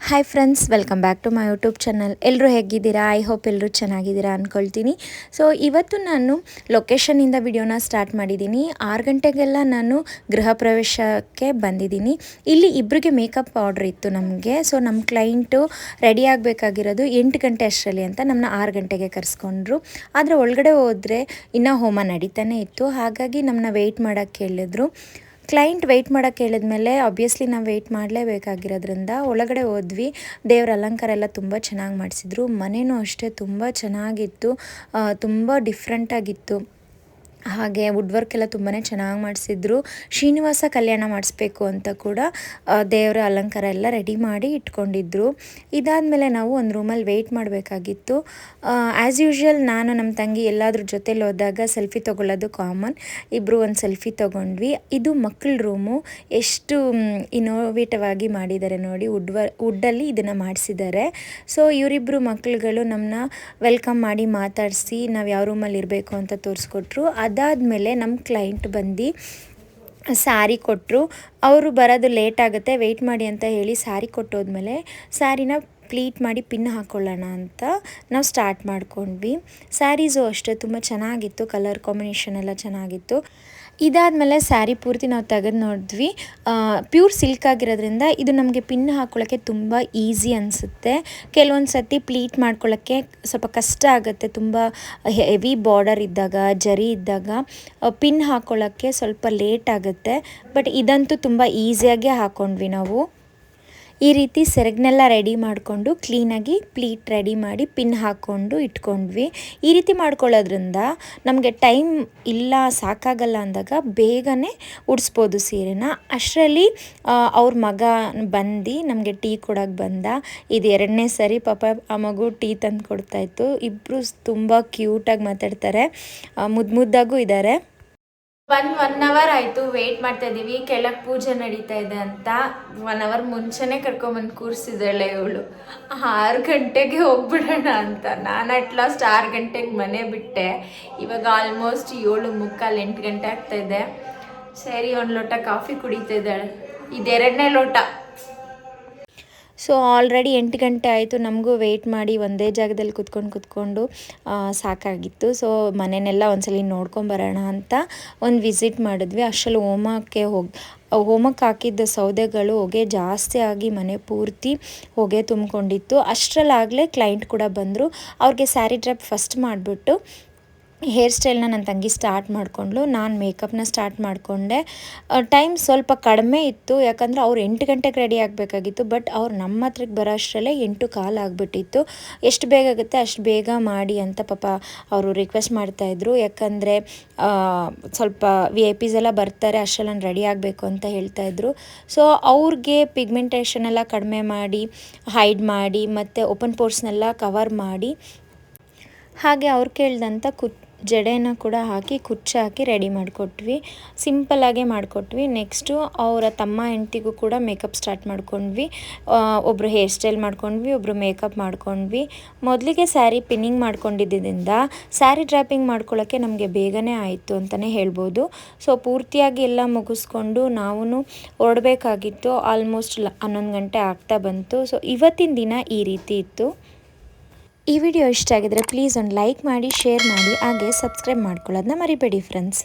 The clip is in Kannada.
Hi friends, welcome back to my YouTube channel. ಎಲ್ಲರೂ ಹೇಗಿದ್ದೀರಾ? ಐ ಹೋಪ್ ಎಲ್ಲರೂ ಚೆನ್ನಾಗಿದ್ದೀರಾ ಅಂದ್ಕೊಳ್ತೀನಿ. ಸೊ ಇವತ್ತು ನಾನು ಲೊಕೇಶನಿಂದ ವಿಡಿಯೋನ ಸ್ಟಾರ್ಟ್ ಮಾಡಿದ್ದೀನಿ. 6 ಗಂಟೆಗೆಲ್ಲ ನಾನು ಗೃಹ ಪ್ರವೇಶಕ್ಕೆ ಬಂದಿದ್ದೀನಿ. ಇಲ್ಲಿ ಇಬ್ಬರಿಗೆ ಮೇಕಪ್ ಆರ್ಡ್ರ್ ಇತ್ತು ನಮಗೆ. ಸೊ ನಮ್ಮ ಕ್ಲೈಂಟು ರೆಡಿ ಆಗಬೇಕಾಗಿರೋದು 8 ಗಂಟೆ ಅಷ್ಟರಲ್ಲಿ ಅಂತ ನಮ್ಮನ್ನ 6 ಗಂಟೆಗೆ ಕರೆಸ್ಕೊಂಡ್ರು. ಆದರೆ ಒಳಗಡೆ ಹೋದರೆ ಇನ್ನೂ ಹೋಮ ನಡೀತಾನೆ ಇತ್ತು. ಹಾಗಾಗಿ ನಮ್ಮನ್ನ ವೆಯ್ಟ್ ಮಾಡೋಕ್ಕೆ ಹೇಳಿದ್ರು. ಕ್ಲೈಂಟ್ ವೆಯ್ಟ್ ಮಾಡೋಕ್ಕೆ ಹೇಳಿದ್ಮೇಲೆ ಆಬ್ವಿಯಸ್ಲಿ ನಾವು ವೆಯ್ಟ್ ಮಾಡಲೇಬೇಕಾಗಿರೋದ್ರಿಂದ ಒಳಗಡೆ ಹೋದ್ವಿ. ದೇವರ ಅಲಂಕಾರ ಎಲ್ಲ ತುಂಬ ಚೆನ್ನಾಗಿ ಮಾಡಿಸಿದ್ರು. ಮನೆಯೂ ಅಷ್ಟೇ ತುಂಬ ಚೆನ್ನಾಗಿತ್ತು, ತುಂಬ ಡಿಫ್ರೆಂಟಾಗಿತ್ತು. ಹಾಗೆ ವುಡ್ ವರ್ಕ್ ಎಲ್ಲ ತುಂಬಾ ಚೆನ್ನಾಗಿ ಮಾಡಿಸಿದ್ರು. ಶ್ರೀನಿವಾಸ ಕಲ್ಯಾಣ ಮಾಡಿಸ್ಬೇಕು ಅಂತ ಕೂಡ ದೇವರ ಅಲಂಕಾರ ಎಲ್ಲ ರೆಡಿ ಮಾಡಿ ಇಟ್ಕೊಂಡಿದ್ರು. ಇದಾದಮೇಲೆ ನಾವು ಒಂದು ರೂಮಲ್ಲಿ ವೆಯ್ಟ್ ಮಾಡಬೇಕಾಗಿತ್ತು. ಆ್ಯಸ್ ಯೂಶ್ವಲ್ ನಾನು ನಮ್ಮ ತಂಗಿ ಎಲ್ಲಾದ್ರ ಜೊತೇಲಿ ಹೋದಾಗ ಸೆಲ್ಫಿ ತೊಗೊಳ್ಳೋದು ಕಾಮನ್. ಇಬ್ಬರು ಒಂದು ಸೆಲ್ಫಿ ತೊಗೊಂಡ್ವಿ. ಇದು ಮಕ್ಕಳ ರೂಮು. ಎಷ್ಟು ಇನೋವೇಟಿವ್ ಆಗಿ ಮಾಡಿದ್ದಾರೆ ನೋಡಿ, ವುಡ್ಡಲ್ಲಿ ಇದನ್ನು ಮಾಡಿಸಿದ್ದಾರೆ. ಸೊ ಇವರಿಬ್ಬರು ಮಕ್ಕಳುಗಳು ನಮ್ಮನ್ನ ವೆಲ್ಕಮ್ ಮಾಡಿ ಮಾತಾಡಿಸಿ ನಾವು ಯಾವ ರೂಮಲ್ಲಿ ಇರಬೇಕು ಅಂತ ತೋರಿಸ್ಕೊಟ್ರು. ಅದಾದಮೇಲೆ ನಮ್ಮ ಕ್ಲೈಂಟ್ ಬಂದು ಸ್ಯಾರಿ ಕೊಟ್ಟರು. ಅವರು ಬರೋದು ಲೇಟ್ ಆಗುತ್ತೆ, ವೆಯ್ಟ್ ಮಾಡಿ ಅಂತ ಹೇಳಿ ಸ್ಯಾರಿ ಕೊಟ್ಟೋದ್ಮೇಲೆ ಸ್ಯಾರಿನ ಪ್ಲೀಟ್ ಮಾಡಿ ಪಿನ್ ಹಾಕ್ಕೊಳ್ಳೋಣ ಅಂತ ನಾವು ಸ್ಟಾರ್ಟ್ ಮಾಡ್ಕೊಂಡ್ವಿ. ಸ್ಯಾರೀಸು ಅಷ್ಟೇ ತುಂಬ ಚೆನ್ನಾಗಿತ್ತು, ಕಲರ್ ಕಾಂಬಿನೇಷನ್ ಎಲ್ಲ ಚೆನ್ನಾಗಿತ್ತು. ಇದಾದಮೇಲೆ ಸ್ಯಾರಿ ಪೂರ್ತಿ ನಾವು ತೆಗೆದು ನೋಡಿದ್ವಿ. ಪ್ಯೂರ್ ಸಿಲ್ಕ್ ಆಗಿರೋದ್ರಿಂದ ಇದು ನಮಗೆ ಪಿನ್ ಹಾಕ್ಕೊಳ್ಳೋಕ್ಕೆ ತುಂಬ ಈಸಿ ಅನಿಸುತ್ತೆ. ಕೆಲವೊಂದು ಸರ್ತಿ ಪ್ಲೀಟ್ ಮಾಡ್ಕೊಳ್ಳೋಕ್ಕೆ ಸ್ವಲ್ಪ ಕಷ್ಟ ಆಗುತ್ತೆ. ತುಂಬ ಹೆವಿ ಬಾರ್ಡರ್ ಇದ್ದಾಗ, ಜರಿ ಇದ್ದಾಗ ಪಿನ್ ಹಾಕ್ಕೊಳ್ಳೋಕ್ಕೆ ಸ್ವಲ್ಪ ಲೇಟ್ ಆಗುತ್ತೆ. ಬಟ್ ಇದಂತೂ ತುಂಬ ಈಸಿಯಾಗಿ ಹಾಕ್ಕೊಂಡ್ವಿ ನಾವು. ಈ ರೀತಿ ಸೆರಗನ್ನೆಲ್ಲ ರೆಡಿ ಮಾಡಿಕೊಂಡು ಕ್ಲೀನಾಗಿ ಪ್ಲೀಟ್ ರೆಡಿ ಮಾಡಿ ಪಿನ್ ಹಾಕ್ಕೊಂಡು ಇಟ್ಕೊಂಡ್ವಿ. ಈ ರೀತಿ ಮಾಡ್ಕೊಳ್ಳೋದ್ರಿಂದ ನಮಗೆ ಟೈಮ್ ಇಲ್ಲ, ಸಾಕಾಗಲ್ಲ ಅಂದಾಗ ಬೇಗನೆ ಉಡಿಸ್ಬೋದು ಸೀರೆನ. ಅಷ್ಟರಲ್ಲಿ ಅವ್ರ ಮಗ ಬಂದು ನಮಗೆ ಟೀ ಕೊಡೋಕ್ಕೆ ಬಂದ. ಇದು 2ನೇ ಸರಿ ಪಾಪ ಆ ಮಗು ಟೀ ತಂದು ಕೊಡ್ತಾಯಿತ್ತು. ಇಬ್ಬರು ತುಂಬ ಕ್ಯೂಟಾಗಿ ಮಾತಾಡ್ತಾರೆ, ಮುದ್ದಾಗೂ ಇದ್ದಾರೆ. 1 ಅವರ್ ಆಯಿತು ವೆಯ್ಟ್ ಮಾಡ್ತಾ ಇದ್ದೀವಿ. ಕೆಳಗೆ ಪೂಜೆ ನಡೀತಾ ಇದೆ ಅಂತ 1 ಅವರ್ ಮುಂಚೆನೇ ಕರ್ಕೊಂಬಂದು ಕೂರಿಸಿದ್ದಾಳೆ ಇವಳು. 6 ಗಂಟೆಗೆ ಹೋಗ್ಬಿಡೋಣ ಅಂತ. ನಾನು ಅಟ್ಲಾಸ್ಟ್ 6 ಗಂಟೆಗೆ ಮನೆ ಬಿಟ್ಟೆ. ಇವಾಗ ಆಲ್ಮೋಸ್ಟ್ 7:45, 8 ಗಂಟೆ ಆಗ್ತಾಯಿದೆ. ಸರಿ, 1 ಲೋಟ ಕಾಫಿ ಕುಡಿತಾ ಇದ್ದಾಳೆ. ಇದು 2ನೇ ಲೋಟ. ಸೊ ಆಲ್ರೆಡಿ 8 ಗಂಟೆ ಆಯಿತು. ನಮಗೂ ವೆಯ್ಟ್ ಮಾಡಿ ಒಂದೇ ಜಾಗದಲ್ಲಿ ಕುತ್ಕೊಂಡು ಸಾಕಾಗಿತ್ತು. ಸೊ ಮನೆಯನ್ನೆಲ್ಲ ಒಂದ್ಸಲ ನೋಡ್ಕೊಂಬರೋಣ ಅಂತ ಒಂದು ವಿಸಿಟ್ ಮಾಡಿದ್ವಿ. ಅಷ್ಟರಲ್ಲಿ ಹೋಮಕ್ಕೆ ಹಾಕಿದ್ದ ಸೌದೆಗಳು ಹೊಗೆ ಜಾಸ್ತಿ ಆಗಿ ಮನೆ ಪೂರ್ತಿ ಹೊಗೆ ತುಂಬಿಕೊಂಡಿತ್ತು. ಅಷ್ಟರಲ್ಲಾಗಲೇ ಕ್ಲೈಂಟ್ ಕೂಡ ಬಂದರು. ಅವ್ರಿಗೆ ಸ್ಯಾರಿ ಡ್ರಾಪ್ ಫಸ್ಟ್ ಮಾಡಿಬಿಟ್ಟು ಹೇರ್ ಸ್ಟೈಲ್ನ ನನ್ನ ತಂಗಿ ಸ್ಟಾರ್ಟ್ ಮಾಡಿಕೊಂಡ್ಳು. ನಾನು ಮೇಕಪ್ನ ಸ್ಟಾರ್ಟ್ ಮಾಡಿಕೊಂಡೆ. ಟೈಮ್ ಸ್ವಲ್ಪ ಕಡಿಮೆ ಇತ್ತು, ಯಾಕಂದರೆ ಅವ್ರು 8 ಗಂಟೆಗೆ ರೆಡಿ ಆಗಬೇಕಾಗಿತ್ತು. ಬಟ್ ಅವ್ರು ನಮ್ಮ ಹತ್ರಕ್ಕೆ ಬರೋ ಅಷ್ಟರಲ್ಲೇ 8:15 ಆಗಿಬಿಟ್ಟಿತ್ತು. ಎಷ್ಟು ಬೇಗ ಆಗುತ್ತೆ ಅಷ್ಟು ಬೇಗ ಮಾಡಿ ಅಂತ ಪಾಪ ಅವರು ರಿಕ್ವೆಸ್ಟ್ ಮಾಡ್ತಾಯಿದ್ರು. ಯಾಕಂದರೆ ಸ್ವಲ್ಪ VIP ಎಲ್ಲ ಬರ್ತಾರೆ, ಅಷ್ಟರಲ್ಲಿ ನಾನು ರೆಡಿ ಆಗಬೇಕು ಅಂತ ಹೇಳ್ತಾಯಿದ್ರು. ಸೊ ಅವ್ರಿಗೆ ಪಿಗ್ಮೆಂಟೇಷನ್ ಎಲ್ಲ ಕಡಿಮೆ ಮಾಡಿ, ಹೈಡ್ ಮಾಡಿ ಮತ್ತು ಓಪನ್ ಪೋರ್ಸ್ನೆಲ್ಲ ಕವರ್ ಮಾಡಿ, ಹಾಗೆ ಅವ್ರು ಕೇಳ್ದಂಥ ಜಡೆನ ಕೂಡ ಹಾಕಿ ಕುಚ್ಚು ಹಾಕಿ ರೆಡಿ ಮಾಡಿಕೊಟ್ವಿ. ಸಿಂಪಲ್ಲಾಗೆ ಮಾಡಿಕೊಟ್ವಿ. ನೆಕ್ಸ್ಟು ಅವರ ತಮ್ಮ ಹೆಂಡ್ತಿಗೂ ಕೂಡ ಮೇಕಪ್ ಸ್ಟಾರ್ಟ್ ಮಾಡ್ಕೊಂಡ್ವಿ. ಒಬ್ಬರು ಹೇರ್ ಸ್ಟೈಲ್ ಮಾಡ್ಕೊಂಡ್ವಿ, ಒಬ್ಬರು ಮೇಕಪ್ ಮಾಡ್ಕೊಂಡ್ವಿ. ಮೊದಲಿಗೆ ಸ್ಯಾರಿ ಪಿನ್ನಿಂಗ್ ಮಾಡ್ಕೊಂಡಿದ್ದರಿಂದ ಸ್ಯಾರಿ ಡ್ರಾಪಿಂಗ್ ಮಾಡ್ಕೊಳ್ಳೋಕ್ಕೆ ನಮಗೆ ಬೇಗನೆ ಆಯಿತು ಅಂತಲೇ ಹೇಳ್ಬೋದು. ಸೊ ಪೂರ್ತಿಯಾಗಿ ಎಲ್ಲ ಮುಗಿಸ್ಕೊಂಡು ನಾವು ಹೊರಡಬೇಕಾಗಿತ್ತು. ಆಲ್ಮೋಸ್ಟ್ 11 ಗಂಟೆ ಆಗ್ತಾ ಬಂತು. ಸೊ ಇವತ್ತಿನ ದಿನ ಈ ರೀತಿ ಇತ್ತು. ಈ ವಿಡಿಯೋ ಇಷ್ಟ ಆಗಿದ್ರೆ ಪ್ಲೀಸ್ ಒಂದು ಲೈಕ್ ಮಾಡಿ, ಶೇರ್ ಮಾಡಿ, ಹಾಗೆ ಸಬ್ಸ್ಕ್ರೈಬ್ ಮಾಡ್ಕೊಳ್ಳೋದನ್ನ ಮರಿಬೇಡಿ ಫ್ರೆಂಡ್ಸ್.